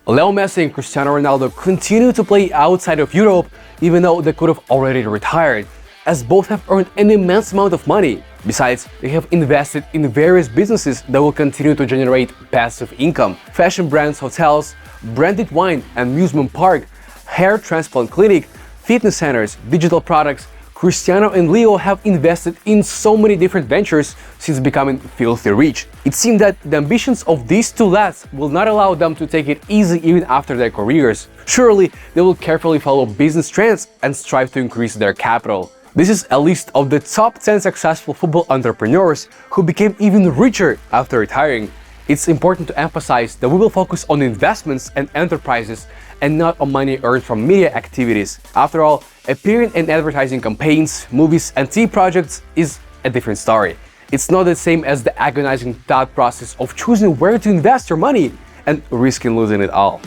Leo Messi and Cristiano Ronaldo continue to play outside of Europe even though they could have already retired, as both have earned an immense amount of money. Besides, they have invested in various businesses that will continue to generate passive income. Fashion brands, hotels, branded wine, amusement park, hair transplant clinic, fitness centers, digital products. Cristiano and Leo have invested in so many different ventures since becoming filthy rich. It seems that the ambitions of these two lads will not allow them to take it easy even after their careers. Surely, they will carefully follow business trends and strive to increase their capital. This is a list of the top 10 successful football entrepreneurs who became even richer after retiring. It's important to emphasize that we will focus on investments and enterprises and not on money earned from media activities. After all, appearing in advertising campaigns, movies, and TV projects is a different story. It's not the same as the agonizing thought process of choosing where to invest your money and risking losing it all.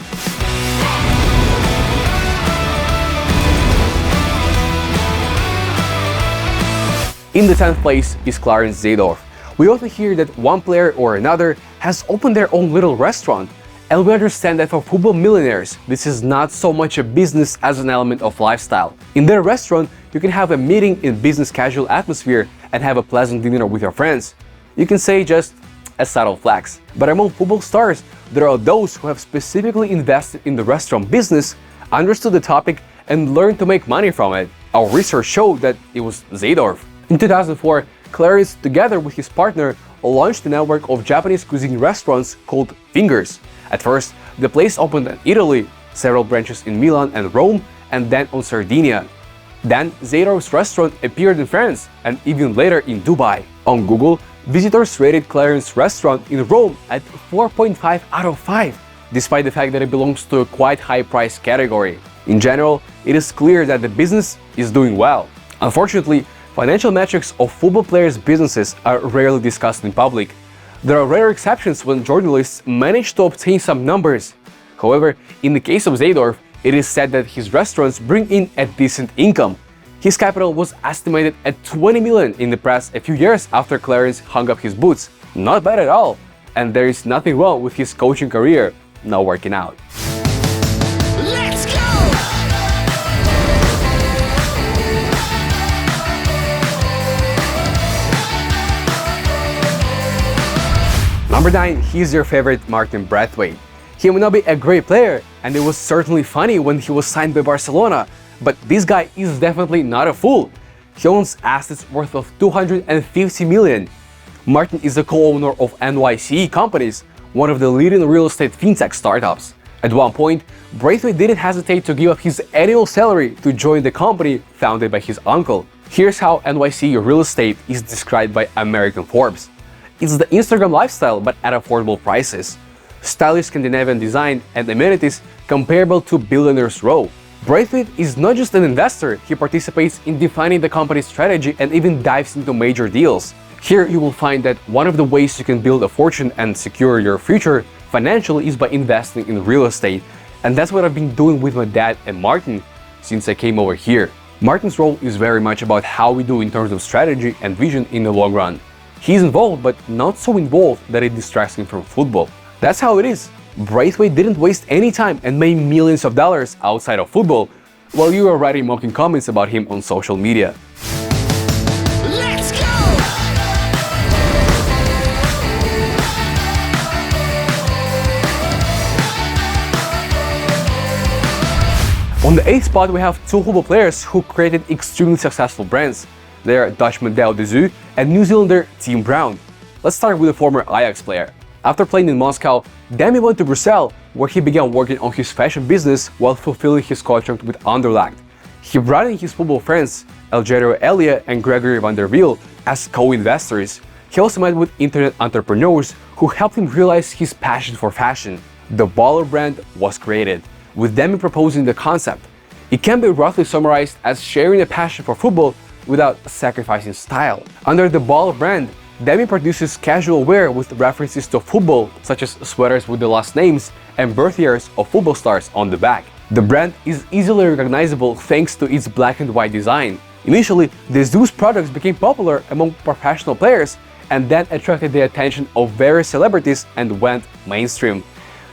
In the 10th place is Clarence ZORF. We often hear that one player or another has opened their own little restaurant, and we understand that for football millionaires, this is not so much a business as an element of lifestyle. In their restaurant, you can have a meeting in business casual atmosphere and have a pleasant dinner with your friends. You can say just a subtle flex. But among football stars, there are those who have specifically invested in the restaurant business, understood the topic, and learned to make money from it. Our research showed that it was ZORF. In 2004, Clarence, together with his partner, launched a network of Japanese cuisine restaurants called Fingers. At first, the place opened in Italy, several branches in Milan and Rome, and then on Sardinia. Then, ZORF's restaurant appeared in France, and even later in Dubai. On Google, visitors rated Clarence's restaurant in Rome at 4.5 out of 5, despite the fact that it belongs to a quite high price category. In general, it is clear that the business is doing well. Unfortunately, financial metrics of football players' businesses are rarely discussed in public. There are rare exceptions when journalists manage to obtain some numbers. However, in the case of ZORF, it is said that his restaurants bring in a decent income. His capital was estimated at 20 million in the press a few years after Clarence hung up his boots. Not bad at all. And there is nothing wrong with his coaching career not working out. Number 9, he's your favorite Martin Braithwaite. He may not be a great player, and it was certainly funny when he was signed by Barcelona, but this guy is definitely not a fool. He owns assets worth of 250 million. Martin is the co-owner of NYCE Companies, one of the leading real estate fintech startups. At one point, Braithwaite didn't hesitate to give up his annual salary to join the company founded by his uncle. Here's how NYCE real estate is described by American Forbes. It's the Instagram lifestyle, but at affordable prices. Stylish Scandinavian design and amenities comparable to billionaires' row. Braithwaite is not just an investor, he participates in defining the company's strategy and even dives into major deals. Here you will find that one of the ways you can build a fortune and secure your future financially is by investing in real estate. And that's what I've been doing with my dad and Martin since I came over here. Martin's role is very much about how we do in terms of strategy and vision in the long run. He's involved, but not so involved that it distracts him from football. That's how it is. Braithwaite didn't waste any time and made millions of dollars outside of football, while you are writing mocking comments about him on social media. Let's go! On the 8th spot, we have two football players who created extremely successful brands. They are Dutchman Del Dezu and New Zealander Tim Brown. Let's start with the former Ajax player. After playing in Moscow, Demi went to Brussels, where he began working on his fashion business while fulfilling his contract with Anderlecht. He brought in his football friends, Algerio Elia and Gregory van der Wiel, as co-investors. He also met with internet entrepreneurs who helped him realize his passion for fashion. The Baller brand was created, with Demi proposing the concept. It can be roughly summarized as sharing a passion for football without sacrificing style. Under the Baller brand, Demi produces casual wear with references to football, such as sweaters with the last names and birth years of football stars on the back. The brand is easily recognizable thanks to its black and white design. Initially, the Zeus products became popular among professional players and then attracted the attention of various celebrities and went mainstream.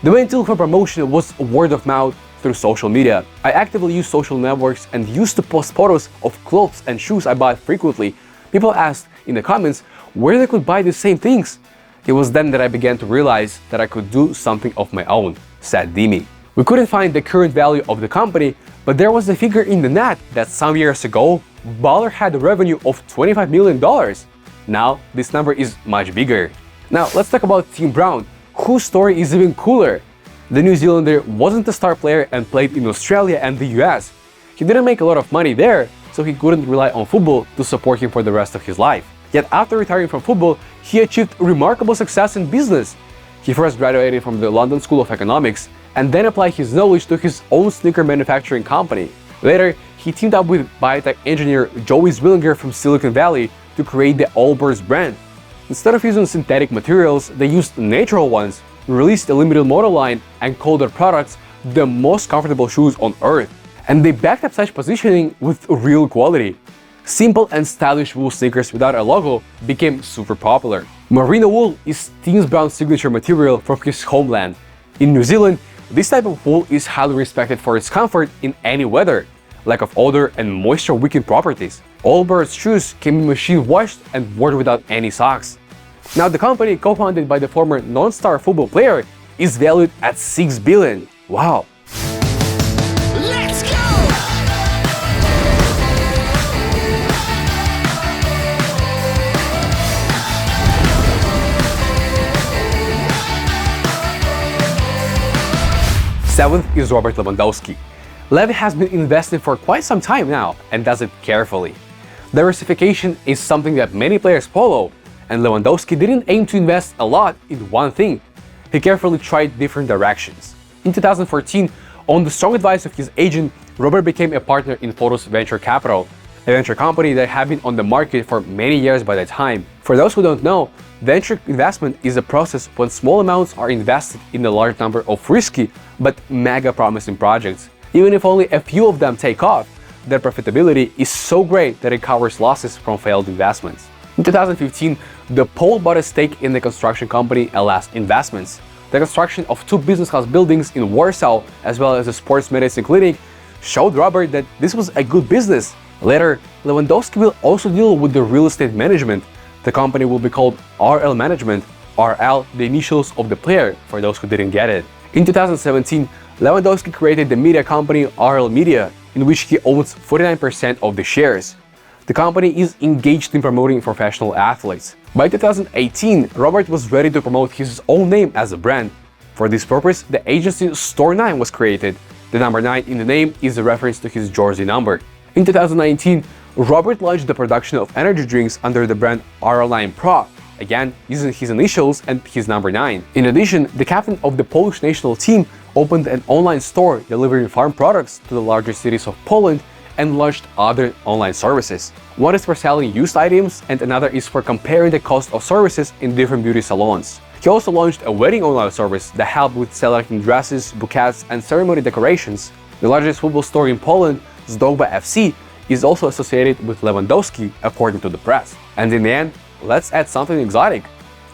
The main tool for promotion was word of mouth through social media. I actively used social networks and used to post photos of clothes and shoes I bought frequently. People asked in the comments where they could buy the same things. It was then that I began to realize that I could do something of my own, said Dimi. We couldn't find the current value of the company, but there was a figure in the net that some years ago, Fowler had a revenue of $25 million. Now, this number is much bigger. Now, let's talk about Tim Brown, whose story is even cooler. The New Zealander wasn't a star player and played in Australia and the US. He didn't make a lot of money there, so he couldn't rely on football to support him for the rest of his life. Yet after retiring from football, he achieved remarkable success in business. He first graduated from the London School of Economics and then applied his knowledge to his own sneaker manufacturing company. Later, he teamed up with biotech engineer Joey Zwillinger from Silicon Valley to create the Allbirds brand. Instead of using synthetic materials, they used natural ones, released a limited model line, and called their products the most comfortable shoes on earth. And they backed up such positioning with real quality. Simple and stylish wool sneakers without a logo became super popular. Merino wool is Tim Brown's signature material from his homeland. In New Zealand, this type of wool is highly respected for its comfort in any weather, lack of odor, and moisture-wicking properties. Allbirds shoes can be machine washed and worn without any socks. Now, the company, co-founded by the former non-star football player, is valued at $6 billion. Wow! Let's go! Seventh is Robert Lewandowski. Lev has been investing for quite some time now and does it carefully. Diversification is something that many players follow, and Lewandowski didn't aim to invest a lot in one thing. He carefully tried different directions. In 2014, on the strong advice of his agent, Robert became a partner in Photos Venture Capital, a venture company that had been on the market for many years by that time. For those who don't know, venture investment is a process when small amounts are invested in a large number of risky but mega promising projects. Even if only a few of them take off, their profitability is so great that it covers losses from failed investments. In 2015, the Pole bought a stake in the construction company LS Investments. The construction of two business class buildings in Warsaw, as well as a sports medicine clinic, showed Robert that this was a good business. Later, Lewandowski will also deal with the real estate management. The company will be called RL Management, RL the initials of the player, for those who didn't get it. In 2017, Lewandowski created the media company RL Media, in which he owns 49% of the shares. The company is engaged in promoting professional athletes. By 2018, Robert was ready to promote his own name as a brand. For this purpose, the agency Store 9 was created. The number 9 in the name is a reference to his jersey number. In 2019, Robert launched the production of energy drinks under the brand RL9 Pro, again using his initials and his number 9. In addition, the captain of the Polish national team opened an online store delivering farm products to the larger cities of Poland and launched other online services. One is for selling used items and another is for comparing the cost of services in different beauty salons. He also launched a wedding online service that helped with selecting dresses, bouquets, and ceremony decorations. The largest football store in Poland, Zdobba FC, is also associated with Lewandowski, according to the press. And in the end, let's add something exotic.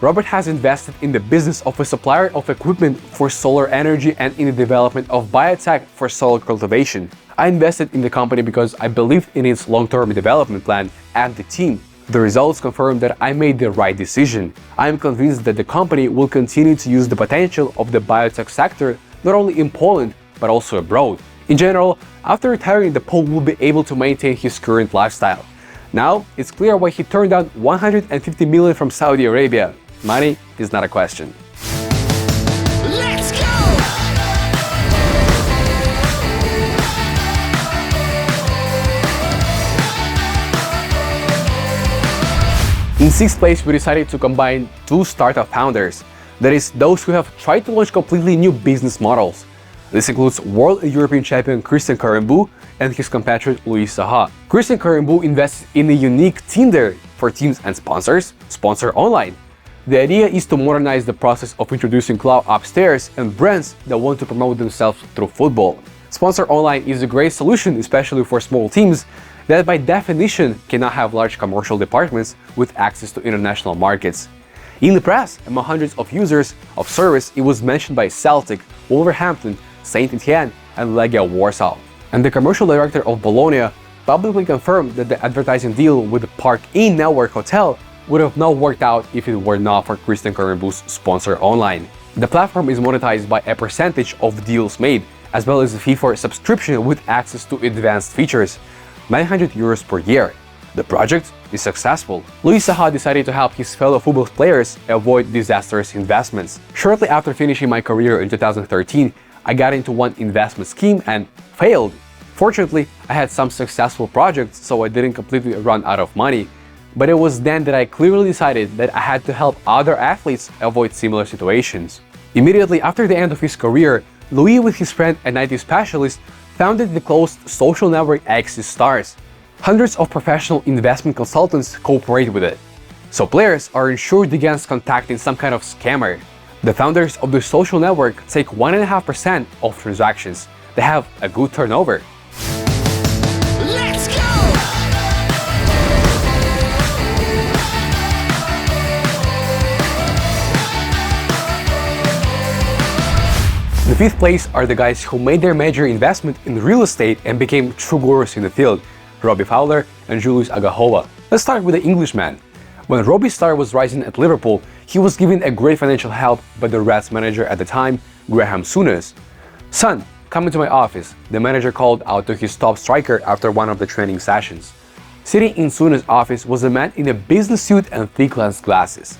Robert has invested in the business of a supplier of equipment for solar energy and in the development of biotech for solar cultivation. I invested in the company because I believed in its long-term development plan and the team. The results confirm that I made the right decision. I am convinced that the company will continue to use the potential of the biotech sector not only in Poland, but also abroad. In general, after retiring, the Pole will be able to maintain his current lifestyle. Now, it's clear why he turned down $150 million from Saudi Arabia. Money is not a question. Let's go! In sixth place, we decided to combine two startup founders, that is, those who have tried to launch completely new business models. This includes world and European champion Christian Karembeu and his compatriot Luis Aahoa. Christian Karembeu invests in a unique Tinder for teams and sponsors, Sponsor Online. The idea is to modernize the process of introducing cloud upstairs and brands that want to promote themselves through football. Sponsor Online is a great solution, especially for small teams that by definition cannot have large commercial departments with access to international markets. In the press, among hundreds of users of service, it was mentioned by Celtic, Wolverhampton, Saint Etienne, and Legia Warsaw. And the commercial director of Bologna publicly confirmed that the advertising deal with the Park Inn Network Hotel would have not worked out if it were not for Christian Cornbu's sponsor online. The platform is monetized by a percentage of the deals made, as well as a fee for subscription with access to advanced features, €900 per year. The project is successful. Luis Aahoa decided to help his fellow football players avoid disastrous investments. Shortly after finishing my career in 2013, I got into one investment scheme and failed. Fortunately, I had some successful projects, so I didn't completely run out of money. But it was then that I clearly decided that I had to help other athletes avoid similar situations. Immediately after the end of his career, Louis, with his friend and IT specialist, founded the closed social network Axis Stars. Hundreds of professional investment consultants cooperate with it, so players are insured against contacting some kind of scammer. The founders of the social network take 1.5% of transactions. They have a good turnover. Let's go! The fifth place are the guys who made their major investment in real estate and became true gurus in the field: Robbie Fowler and Julius Aahoa. Let's start with the Englishman. When Robbie's star was rising at Liverpool, he was given a great financial help by the Reds manager at the time, Graham Souness. "Son, come into my office," the manager called out to his top striker after one of the training sessions. Sitting in Souness' office was a man in a business suit and thick-lensed glasses.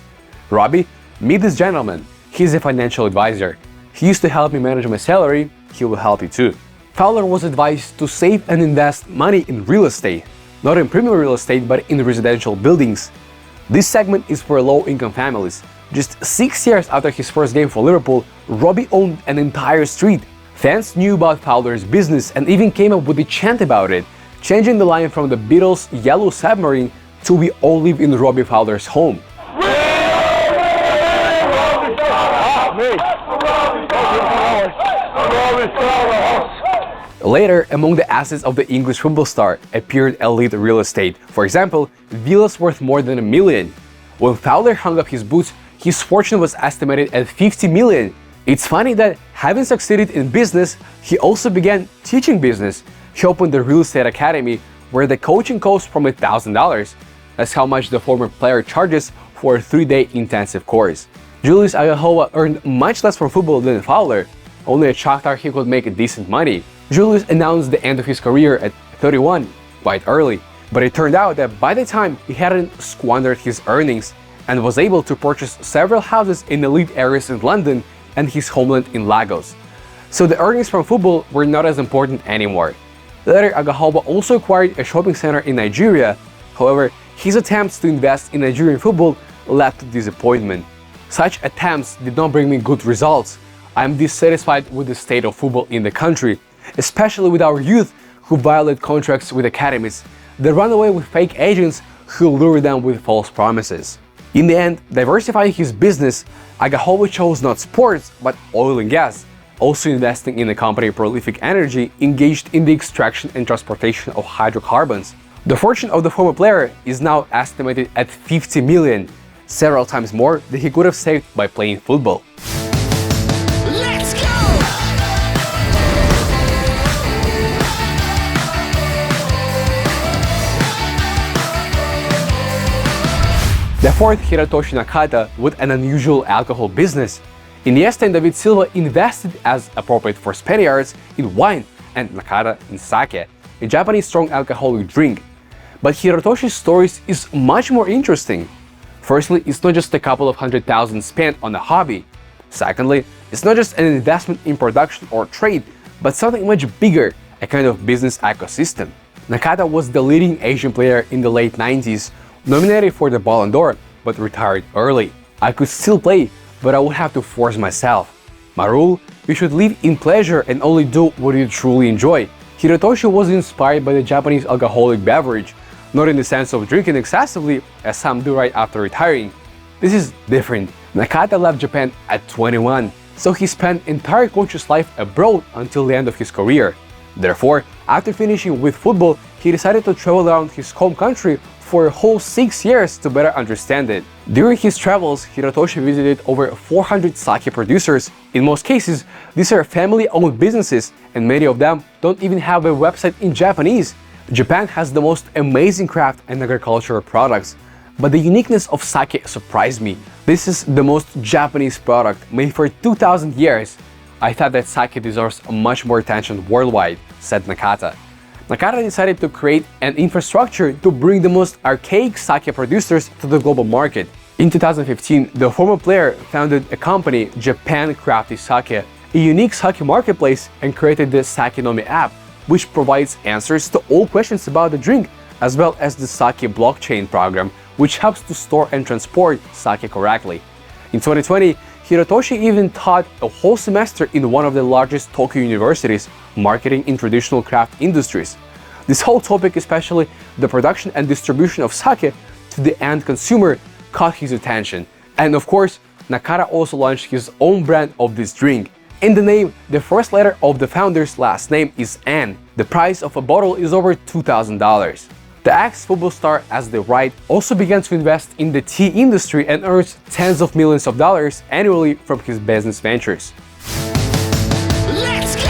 "Robbie, meet this gentleman. He's a financial advisor. He used to help me manage my salary. He will help you too." Fowler was advised to save and invest money in real estate, not in premium real estate but in residential buildings. This segment is for low-income families. Just 6 years after his first game for Liverpool, Robbie owned an entire street. Fans knew about Fowler's business and even came up with a chant about it, changing the line from the Beatles' Yellow Submarine to "We all live in Robbie Fowler's home." Later, among the assets of the English football star appeared elite real estate. For example, villas worth more than $1 million. When Fowler hung up his boots, his fortune was estimated at $50 million. It's funny that, having succeeded in business, he also began teaching business. He opened the Real Estate Academy, where the coaching costs from $1,000. That's how much the former player charges for a 3-day intensive course. Julius Aahoa earned much less from football than Fowler. Only at Shakhtar he could make decent money. Julius announced the end of his career at 31, quite early, but it turned out that by the time he hadn't squandered his earnings and was able to purchase several houses in elite areas in London and his homeland in Lagos. So the earnings from football were not as important anymore. Later, Aahoa also acquired a shopping center in Nigeria. However, his attempts to invest in Nigerian football led to disappointment. Such attempts did not bring me good results. I am dissatisfied with the state of football in the country, especially with our youth who violate contracts with academies. They run away with fake agents who lure them with false promises. In the end, diversifying his business, Aahoa chose not sports but oil and gas, also investing in a company Prolific Energy engaged in the extraction and transportation of hydrocarbons. The fortune of the former player is now estimated at $50 million, several times more than he could have saved by playing football. Let's go! The fourth, Hiroshi Nakata, with an unusual alcohol business. Iniesta and David Silva invested, as appropriate for Spaniards, in wine, and Nakata in sake, a Japanese strong alcoholic drink. But Hirotoshi's story is much more interesting. Firstly, it's not just a couple of $100,000 spent on a hobby. Secondly, it's not just an investment in production or trade, but something much bigger, a kind of business ecosystem. Nakata was the leading Asian player in the late 90s, nominated for the Ballon d'Or, but retired early. I could still play, but I would have to force myself. My rule: you should live in pleasure and only do what you truly enjoy. Hirotoshi was inspired by the Japanese alcoholic beverage, not in the sense of drinking excessively, as some do right after retiring. This is different. Nakata left Japan at 21, so he spent entire coach's life abroad until the end of his career. Therefore, after finishing with football, he decided to travel around his home country for a whole 6 years to better understand it. During his travels, Hiroshi visited over 400 sake producers. In most cases, these are family-owned businesses, and many of them don't even have a website in Japanese. Japan has the most amazing craft and agricultural products, but the uniqueness of sake surprised me. This is the most Japanese product made for 2000 years. I thought that sake deserves much more attention worldwide, said Nakata. Nakata decided to create an infrastructure to bring the most archaic sake producers to the global market. In 2015, the former player founded a company, Japan Crafty Sake, a unique sake marketplace, and created the Sakenomi app, which provides answers to all questions about the drink, as well as the sake blockchain program, which helps to store and transport sake correctly. In 2020, Hiroshi even taught a whole semester in one of the largest Tokyo universities, marketing in traditional craft industries. This whole topic, especially the production and distribution of sake to the end consumer, caught his attention. And of course, Nakata also launched his own brand of this drink. In the name, the first letter of the founder's last name is N. The price of a bottle is over $2,000. The ex-football star, as the right, also began to invest in the tea industry and earns tens of millions of dollars annually from his business ventures. Let's go!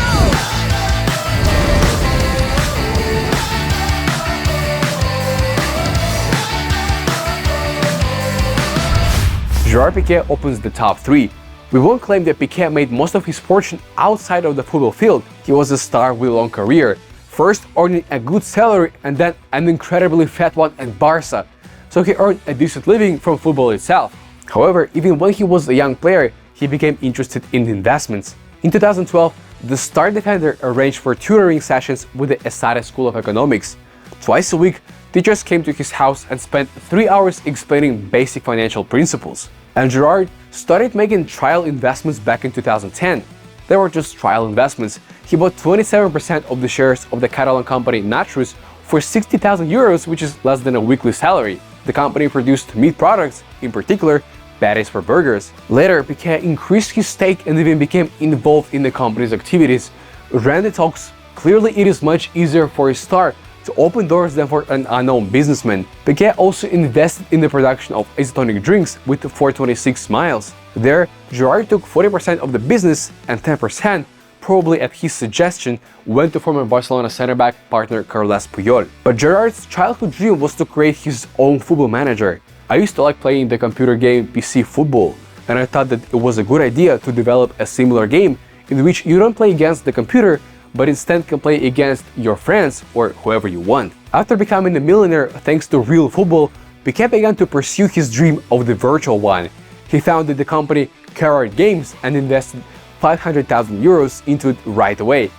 Gerard Pique opens the top 3. We won't claim that Pique made most of his fortune outside of the football field. He was a star with a long career, first earning a good salary and then an incredibly fat one at Barca, so he earned a decent living from football itself. However, even when he was a young player, he became interested in investments. In 2012, the star defender arranged for tutoring sessions with the Esade School of Economics. Twice a week, teachers came to his house and spent 3 hours explaining basic financial principles. And Gerard started making trial investments back in 2010. They were just trial investments. He bought 27% of the shares of the Catalan company Naturus for 60,000 euros, which is less than a weekly salary. The company produced meat products, in particular, patties for burgers. Later, Pique increased his stake and even became involved in the company's activities. Ran the talks. Clearly, it is much easier for a star to open doors than for an unknown businessman. Pique also invested in the production of isotonic drinks with 426 Smiles. There, Gerard took 40% of the business and 10%, probably at his suggestion, went to former Barcelona center-back partner Carles Puyol. But Gerard's childhood dream was to create his own football manager. I used to like playing the computer game PC Football, and I thought that it was a good idea to develop a similar game in which you don't play against the computer, but instead can play against your friends or whoever you want. After becoming a millionaire thanks to real football, Pique began to pursue his dream of the virtual one. He founded the company Gerard Games and invested 500,000 euros into it right away.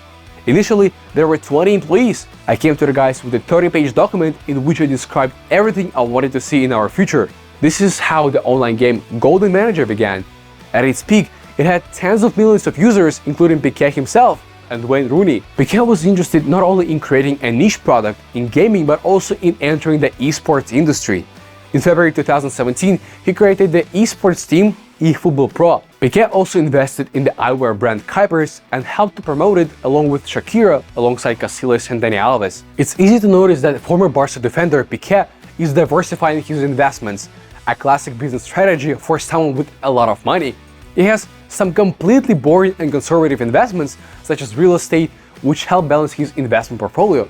Initially, there were 20 employees. I came to the guys with a 30-page document in which I described everything I wanted to see in our future. This is how the online game Golden Manager began. At its peak, it had tens of millions of users, including Pique himself and Wayne Rooney. Pique was interested not only in creating a niche product in gaming, but also in entering the esports industry. In February 2017, he created the esports team eFootball Pro. Pique also invested in the eyewear brand Kuipers and helped to promote it along with Shakira alongside Casillas and Dani Alves. It's easy to notice that former Barca defender Pique is diversifying his investments, a classic business strategy for someone with a lot of money. He has some completely boring and conservative investments, such as real estate, which help balance his investment portfolio.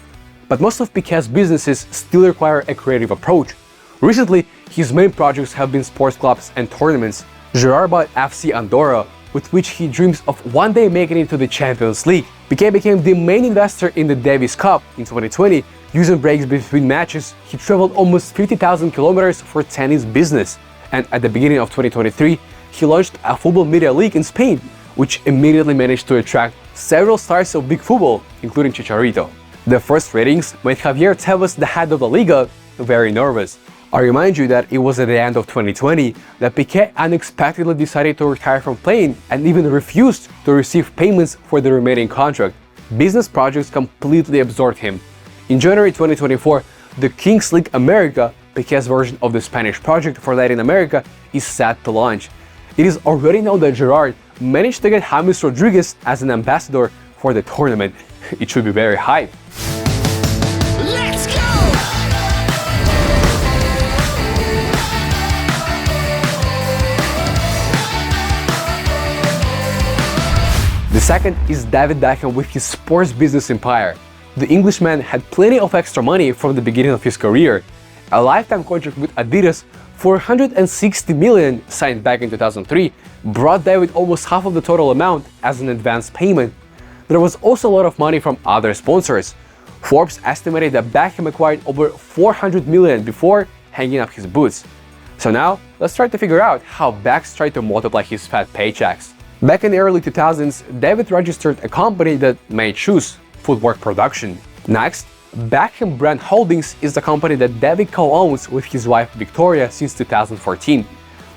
But most of Pique's businesses still require a creative approach. Recently, his main projects have been sports clubs and tournaments. Gerard bought FC Andorra, with which he dreams of one day making it to the Champions League. Pique became the main investor in the Davis Cup in 2020. Using breaks between matches, he traveled almost 50,000 kilometers for tennis business. And at the beginning of 2023, he launched a football media league in Spain, which immediately managed to attract several stars of big football, including Chicharito. The first ratings made Javier Tebas, the head of the Liga, very nervous. I remind you that it was at the end of 2020 that Pique unexpectedly decided to retire from playing and even refused to receive payments for the remaining contract. Business projects completely absorbed him. In January 2024, the Kings League America, Pique's version of the Spanish project for Latin America, is set to launch. It is already known that Gerard managed to get James Rodriguez as an ambassador for the tournament. It should be very hype. Let's go! second is David Beckham with his sports business empire. The Englishman had plenty of extra money from the beginning of his career. A lifetime contract with Adidas for $160 million signed back in 2003 brought David almost half of the total amount as an advance payment. There was also a lot of money from other sponsors. Forbes estimated that Beckham acquired over $400 million before hanging up his boots. So now, let's try to figure out how Becks tried to multiply his fat paychecks. Back in the early 2000s, David registered a company that made shoes, footwear production. Next, Beckham Brand Holdings is the company that David co-owns with his wife Victoria since 2014.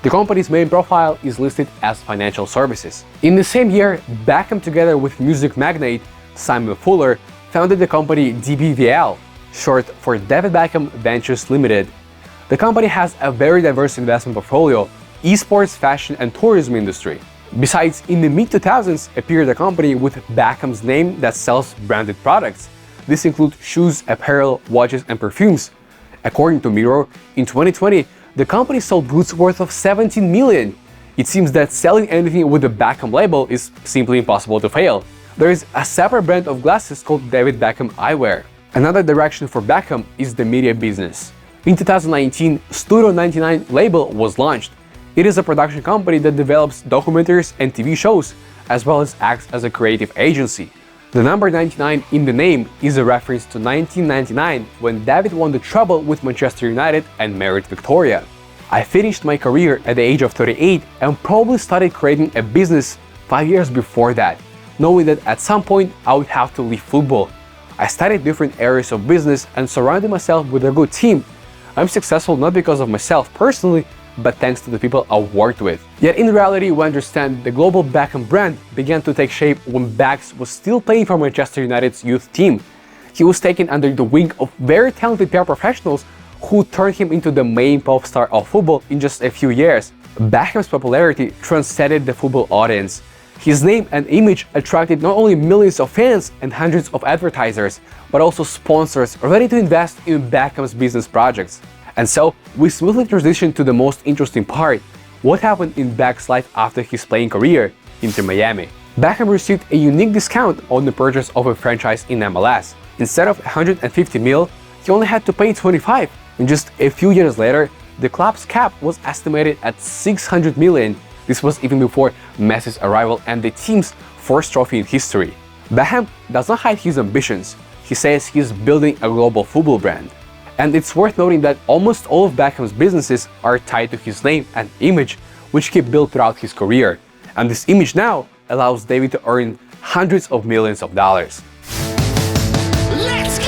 The company's main profile is listed as financial services. In the same year, Beckham together with music magnate Simon Fuller founded the company DBVL, short for David Beckham Ventures Limited. The company has a very diverse investment portfolio, esports, fashion and tourism industry. Besides, in the mid-2000s appeared a company with Beckham's name that sells branded products. This includes shoes, apparel, watches and perfumes. According to Mirror, in 2020, the company sold goods worth of $17 million. It seems that selling anything with the Beckham label is simply impossible to fail. There is a separate brand of glasses called David Beckham Eyewear. Another direction for Beckham is the media business. In 2019, Studio 99 label was launched. It is a production company that develops documentaries and TV shows, as well as acts as a creative agency. The number 99 in the name is a reference to 1999 when David won the treble with Manchester United and married Victoria. I finished my career at the age of 38 and probably started creating a business 5 years before that, knowing that at some point I would have to leave football. I studied different areas of business and surrounded myself with a good team. I'm successful not because of myself personally, but thanks to the people I worked with. Yet in reality, we understand the global Beckham brand began to take shape when Becks was still playing for Manchester United's youth team. He was taken under the wing of very talented PR professionals who turned him into the main pop star of football in just a few years. Beckham's popularity transcended the football audience. His name and image attracted not only millions of fans and hundreds of advertisers, but also sponsors ready to invest in Beckham's business projects. And so, we smoothly transition to the most interesting part: what happened in Beck's life after his playing career, Inter Miami. Beckham received a unique discount on the purchase of a franchise in MLS. Instead of 150 mil, he only had to pay 25, and just a few years later, the club's cap was estimated at 600 million. This was even before Messi's arrival and the team's first trophy in history. Beckham does not hide his ambitions. He says he's building a global football brand. And it's worth noting that almost all of Beckham's businesses are tied to his name and image, which he built throughout his career. And this image now allows David to earn hundreds of millions of dollars. Let's go!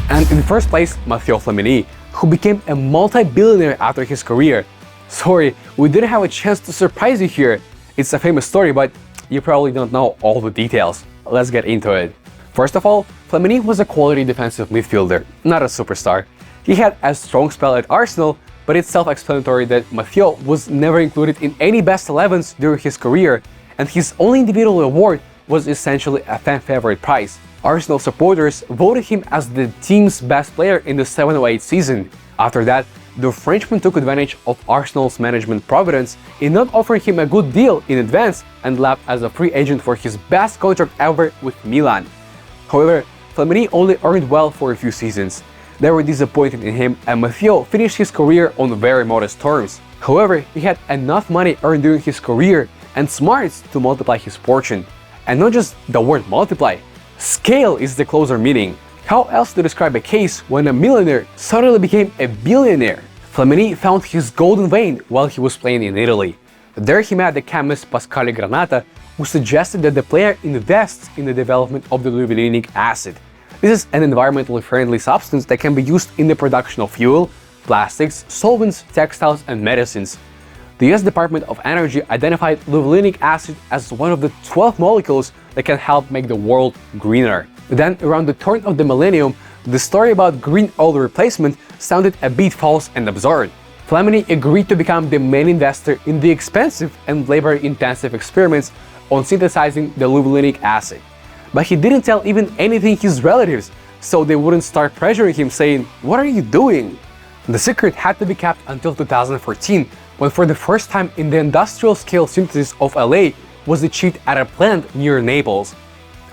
And in first place, Mathieu Flamini, who became a multi-billionaire after his career. Sorry, we didn't have a chance to surprise you here. It's a famous story, but you probably don't know all the details. Let's get into it. First of all, Flamini was a quality defensive midfielder, not a superstar. He had a strong spell at Arsenal, but it's self-explanatory that Mathieu was never included in any best 11s during his career, and his only individual award was essentially a fan favorite prize. Arsenal supporters voted him as the team's best player in the 7-08 season. After that, the Frenchman took advantage of Arsenal's management providence in not offering him a good deal in advance and left as a free agent for his best contract ever with Milan. However, Flamini only earned well for a few seasons. They were disappointed in him and Mathieu finished his career on very modest terms. However, he had enough money earned during his career and smarts to multiply his fortune. And not just the word multiply, scale is the closer meaning. How else to describe a case when a millionaire suddenly became a billionaire? Flamini found his golden vein while he was playing in Italy. There he met the chemist Pasquale Granata, who suggested that the player invests in the development of the levulinic acid. This is an environmentally friendly substance that can be used in the production of fuel, plastics, solvents, textiles, and medicines. The US Department of Energy identified levulinic acid as one of the 12 molecules that can help make the world greener. Then, around the turn of the millennium, the story about green oil replacement sounded a bit false and absurd. Flamini agreed to become the main investor in the expensive and labor-intensive experiments on synthesizing the levulinic acid. But he didn't tell even anything his relatives, so they wouldn't start pressuring him saying, "What are you doing?" The secret had to be kept until 2014, when for the first time in the industrial scale synthesis of LA was achieved at a plant near Naples.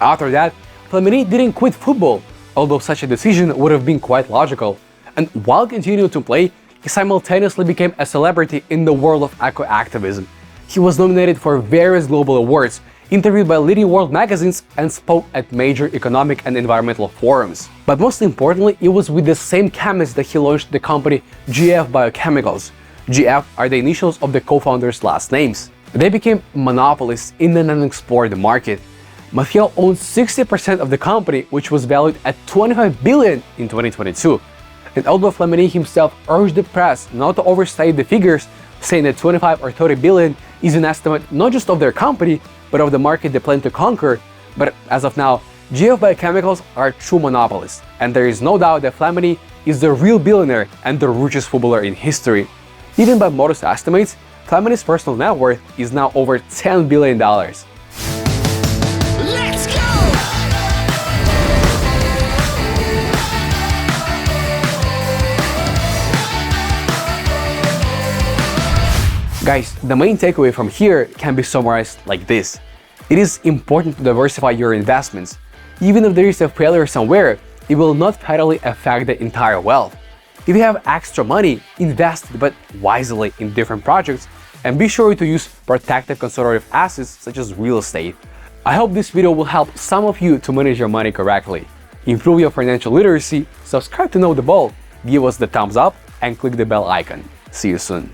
After that, Flamini didn't quit football, although such a decision would have been quite logical. And while continuing to play, he simultaneously became a celebrity in the world of eco-activism. He was nominated for various global awards, interviewed by leading world magazines, and spoke at major economic and environmental forums. But most importantly, it was with the same chemist that he launched the company GF Biochemicals. GF are the initials of the co-founders' last names. They became monopolists in the non-explored market. Mathieu owned 60% of the company, which was valued at $25 billion in 2022. And although Flamini himself urged the press not to overstate the figures, saying that 25 or 30 billion is an estimate not just of their company, but of the market they plan to conquer, but as of now, GF Biochemicals are true monopolists, and there is no doubt that Flamini is the real billionaire and the richest footballer in history. Even by modest estimates, Flamini's personal net worth is now over $10 billion. Let's go! Guys, the main takeaway from here can be summarized like this. It is important to diversify your investments. Even if there is a failure somewhere, it will not fatally affect the entire wealth. If you have extra money, invest it, but wisely in different projects, and be sure to use protected conservative assets such as real estate. I hope this video will help some of you to manage your money correctly. Improve your financial literacy, subscribe to Know the Ball, give us the thumbs up, and click the bell icon. See you soon.